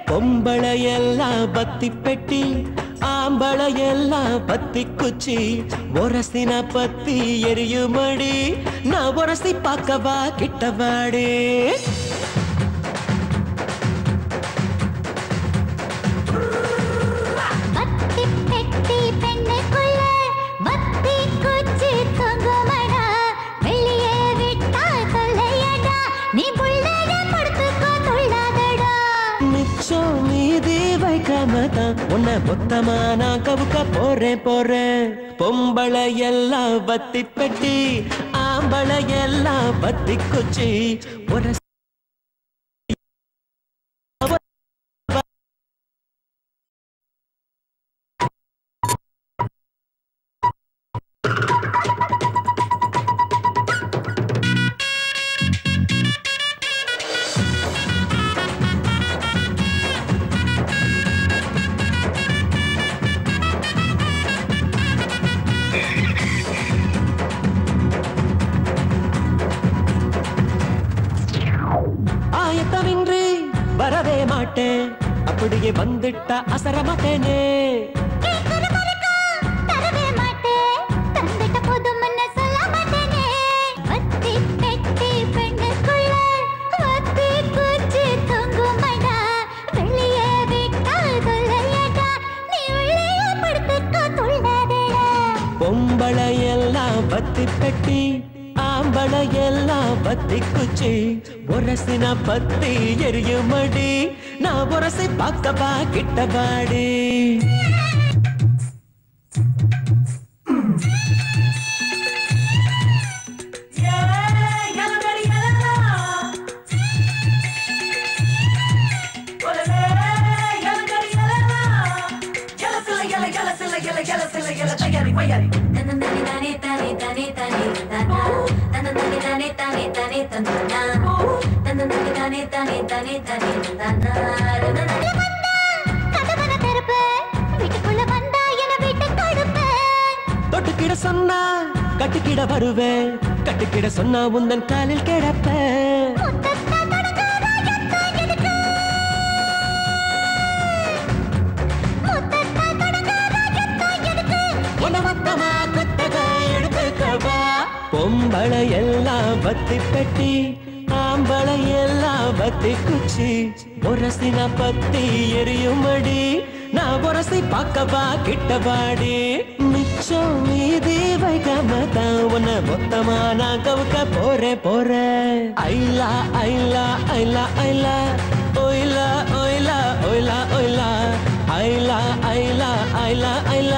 பொம்பளையெல்லாம் பத்தி பெட்டி ஆம்பளையெல்லாம் பத்தி குச்சி ஒரசின பத்தி எரியுமடி நான் ஒரசி பார்க்கவா கிட்டவாடி உன்னை மொத்தமா நான் கவுக்க போறேன் பொம்பளை எல்லாம் பத்தி பெட்டி ஆம்பளை எல்லாம் பத்தி குச்சி ஒரு வரவே மாட்டேன் அப்படியே வந்துட்டா அசர மாட்டேனே பொம்பளையெல்லாம் பத்தி பெட்டி ஆம்பளையெல்லாம் பத்தி குச்சி ஒரசின பத்தி எரியுமடி நான் ஒரசி பார்க்கவா கிட்டவாடி தொட்டுக்கிட சொன்னா கட்டுக்கிட வருவேன் கட்டுக்கிட சொன்னா உந்தன் காலில் கிடப்பேன் பொம்பளை எல்லாம் பத்தி பெட்டி ஆம்பளை எல்லாம் பத்தி குச்சி ஒரசின பத்தி எரியுமடி நான் ஒரசி பார்க்கவா கிட்டவாடி மிச்சம் மீதி வைக்காமதான் உன்னை மொத்தமா நான் கவுக்க போறேன் ஐலா ஐலா ஐலா ஐலா ஒயிலா ஒயிலா ஒயிலா ஒயிலா ஐலா ஐலா ஐலா ஐலா